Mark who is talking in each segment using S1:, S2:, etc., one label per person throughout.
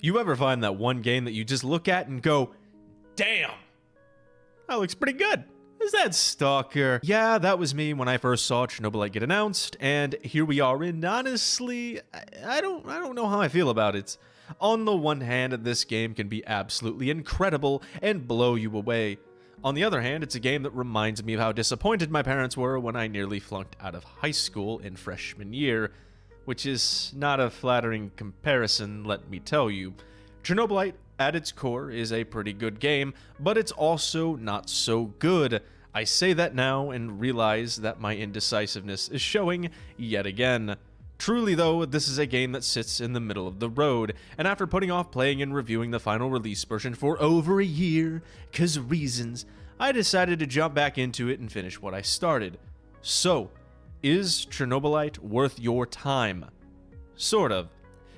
S1: You ever find that one game that you just look at and go, damn, that looks pretty good? Is that S.T.A.L.K.E.R? Yeah, that was me when I first saw Chernobylite get announced, and here we are, and honestly, I don't know how I feel about it. On the one hand, this game can be absolutely incredible and blow you away. On the other hand, it's a game that reminds me of how disappointed my parents were when I nearly flunked out of high school in freshman year, which is not a flattering comparison, let me tell you. Chernobylite, at its core, is a pretty good game, but it's also not so good. I say that now and realize that my indecisiveness is showing yet again. Truly though, this is a game that sits in the middle of the road, and after putting off playing and reviewing the final release version for over a year, 'cause reasons, I decided to jump back into it and finish what I started. So, is Chernobylite worth your time? Sort of.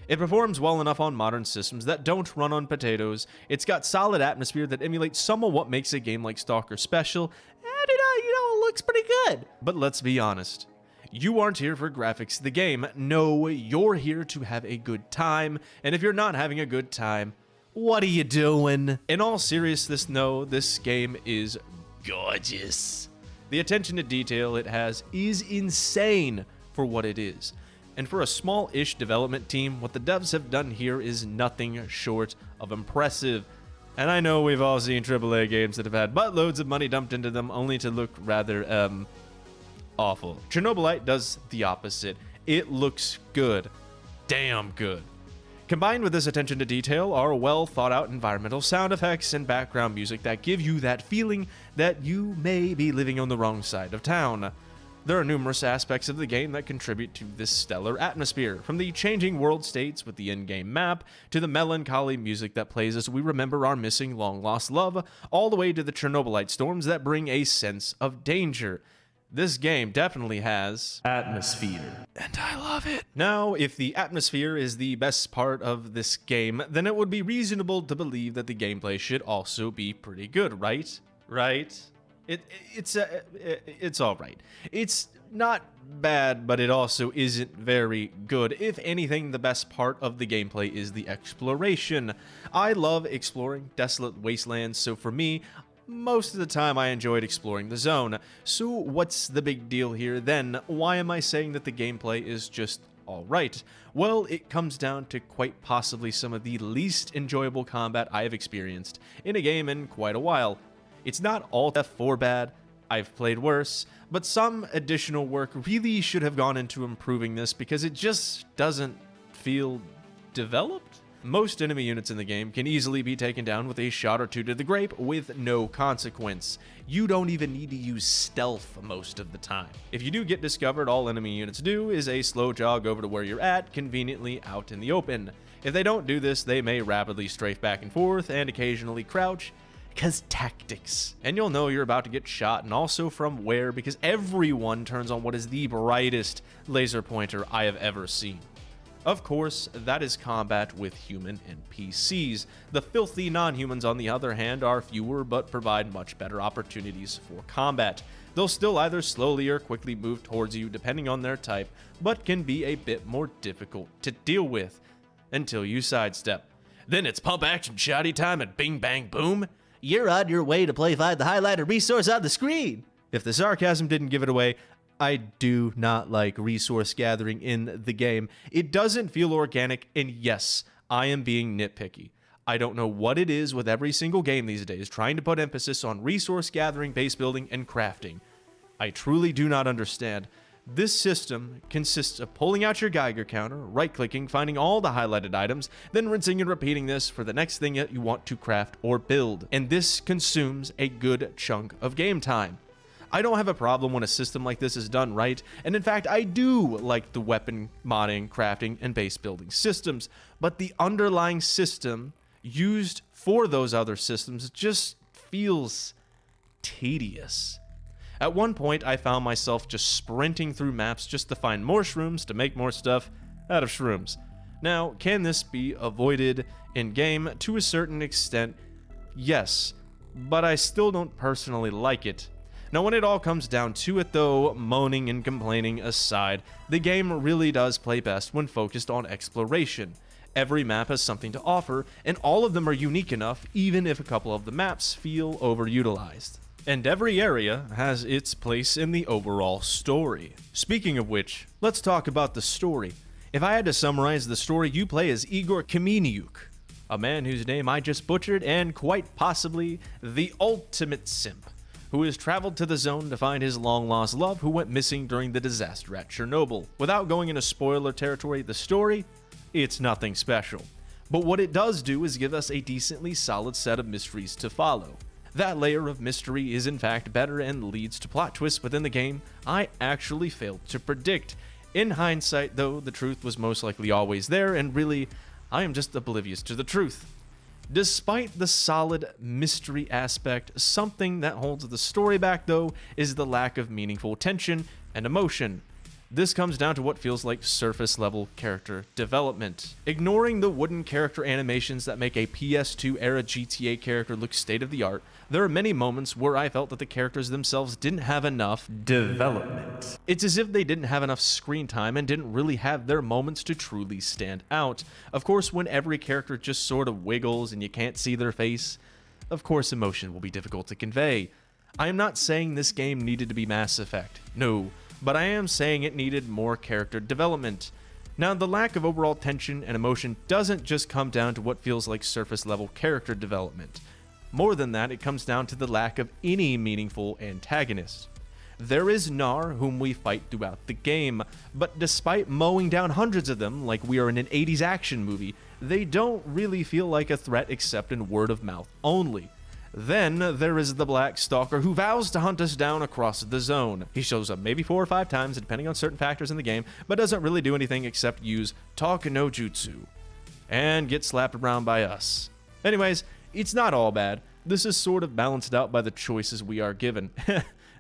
S1: It performs well enough on modern systems that don't run on potatoes, it's got solid atmosphere that emulates some of what makes a game like S.T.A.L.K.E.R special, and it looks pretty good. But let's be honest. You aren't here for graphics of the game. No, you're here to have a good time, and if you're not having a good time, what are you doing? In all seriousness, no, this game is gorgeous. The attention to detail it has is insane for what it is. And for a small-ish development team, what the devs have done here is nothing short of impressive. And I know we've all seen AAA games that have had buttloads of money dumped into them only to look rather, awful. Chernobylite does the opposite. It looks good. Damn good. Combined with this attention to detail are well thought out environmental sound effects and background music that give you that feeling that you may be living on the wrong side of town. There are numerous aspects of the game that contribute to this stellar atmosphere, from the changing world states with the in-game map, to the melancholy music that plays as we remember our missing long-lost love, all the way to the Chernobylite storms that bring a sense of danger. This game definitely has atmosphere, and I love it. Now, if the atmosphere is the best part of this game, then it would be reasonable to believe that the gameplay should also be pretty good, right? Right? It's all right. It's not bad, but it also isn't very good. If anything, the best part of the gameplay is the exploration. I love exploring desolate wastelands, so for me, most of the time I enjoyed exploring the zone. So what's the big deal here then? Why am I saying that the gameplay is just alright? Well, it comes down to quite possibly some of the least enjoyable combat I have experienced in a game in quite a while. It's not all F4 bad, I've played worse, but some additional work really should have gone into improving this because it just doesn't feel developed. Most enemy units in the game can easily be taken down with a shot or two to the grape with no consequence. You don't even need to use stealth most of the time. If you do get discovered, all enemy units do is a slow jog over to where you're at, conveniently out in the open. If they don't do this, they may rapidly strafe back and forth and occasionally crouch, because tactics. And you'll know you're about to get shot, and also from where, because everyone turns on what is the brightest laser pointer I have ever seen. Of course, that is combat with human NPCs. The filthy non-humans, on the other hand, are fewer but provide much better opportunities for combat. They'll still either slowly or quickly move towards you depending on their type, but can be a bit more difficult to deal with until you sidestep. Then it's pump action shotty time and bing bang boom. You're on your way to find the highlighted resource on the screen. If the sarcasm didn't give it away, I do not like resource gathering in the game. It doesn't feel organic, and yes, I am being nitpicky. I don't know what it is with every single game these days trying to put emphasis on resource gathering, base building, and crafting. I truly do not understand. This system consists of pulling out your Geiger counter, right-clicking, finding all the highlighted items, then rinsing and repeating this for the next thing that you want to craft or build. And this consumes a good chunk of game time. I don't have a problem when a system like this is done right, and in fact I do like the weapon modding, crafting, and base building systems, but the underlying system used for those other systems just feels tedious. At one point, I found myself just sprinting through maps just to find more shrooms to make more stuff out of shrooms. Now, can this be avoided in-game? To a certain extent, yes, but I still don't personally like it. Now, when it all comes down to it though, moaning and complaining aside, the game really does play best when focused on exploration. Every map has something to offer, and all of them are unique enough, even if a couple of the maps feel overutilized. And every area has its place in the overall story. Speaking of which, let's talk about the story. If I had to summarize the story, you play as Igor Kameniuk, a man whose name I just butchered, and quite possibly the ultimate simp, who has traveled to the zone to find his long-lost love who went missing during the disaster at Chernobyl. Without going into spoiler territory, the story, it's nothing special. But what it does do is give us a decently solid set of mysteries to follow. That layer of mystery is in fact better and leads to plot twists within the game I actually failed to predict. In hindsight, though, the truth was most likely always there, and really, I am just oblivious to the truth. Despite the solid mystery aspect, something that holds the story back, though, is the lack of meaningful tension and emotion. This comes down to what feels like surface-level character development. Ignoring the wooden character animations that make a PS2 era GTA character look state-of-the-art, there are many moments where I felt that the characters themselves didn't have enough development. It's as if they didn't have enough screen time and didn't really have their moments to truly stand out. Of course, when every character just sort of wiggles and you can't see their face, of course emotion will be difficult to convey. I am not saying this game needed to be Mass Effect. No. But I am saying it needed more character development. Now, the lack of overall tension and emotion doesn't just come down to what feels like surface-level character development. More than that, it comes down to the lack of any meaningful antagonist. There is Nar, whom we fight throughout the game, but despite mowing down hundreds of them like we are in an 80s action movie, they don't really feel like a threat except in word of mouth only. Then there is the Black Stalker, who vows to hunt us down across the zone. He shows up maybe 4 or 5 times, depending on certain factors in the game, but doesn't really do anything except use Talk no Jutsu and get slapped around by us. Anyways, it's not all bad. This is sort of balanced out by the choices we are given.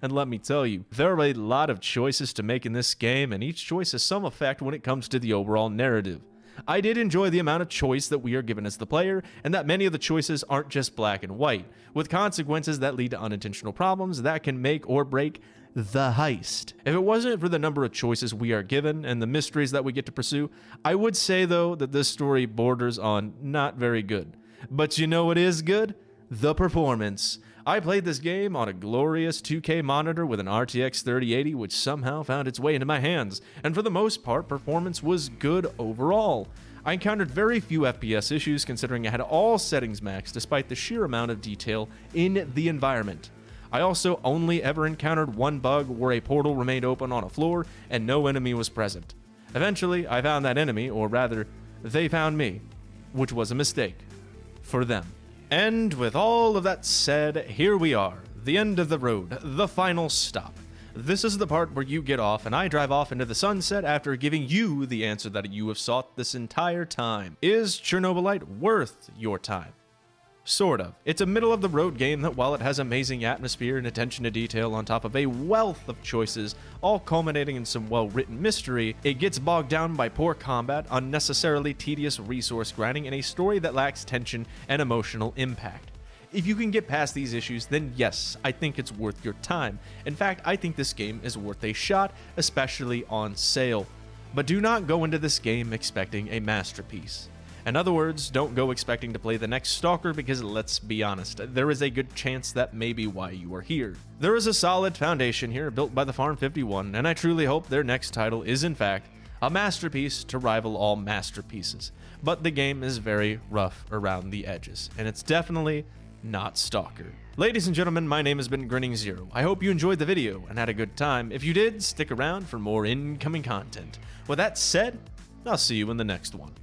S1: And let me tell you, there are a lot of choices to make in this game, and each choice has some effect when it comes to the overall narrative. I did enjoy the amount of choice that we are given as the player, and that many of the choices aren't just black and white, with consequences that lead to unintentional problems that can make or break the heist. If it wasn't for the number of choices we are given and the mysteries that we get to pursue, I would say, though, that this story borders on not very good. But you know what is good? The performance. I played this game on a glorious 2K monitor with an RTX 3080, which somehow found its way into my hands, and for the most part, performance was good overall. I encountered very few FPS issues considering I had all settings maxed despite the sheer amount of detail in the environment. I also only ever encountered one bug where a portal remained open on a floor and no enemy was present. Eventually, I found that enemy, or rather, they found me, which was a mistake for them. And with all of that said, here we are, the end of the road, the final stop. This is the part where you get off and I drive off into the sunset after giving you the answer that you have sought this entire time. Is Chernobylite worth your time? Sort of. It's a middle-of-the-road game that, while it has amazing atmosphere and attention to detail on top of a wealth of choices, all culminating in some well-written mystery, it gets bogged down by poor combat, unnecessarily tedious resource grinding, and a story that lacks tension and emotional impact. If you can get past these issues, then yes, I think it's worth your time. In fact, I think this game is worth a shot, especially on sale. But do not go into this game expecting a masterpiece. In other words, don't go expecting to play the next Stalker because, let's be honest, there is a good chance that may be why you are here. There is a solid foundation here built by the Farm 51, and I truly hope their next title is in fact a masterpiece to rival all masterpieces. But the game is very rough around the edges, and it's definitely not Stalker. Ladies and gentlemen, my name has been Grinning Zero. I hope you enjoyed the video and had a good time. If you did, stick around for more incoming content. With that said, I'll see you in the next one.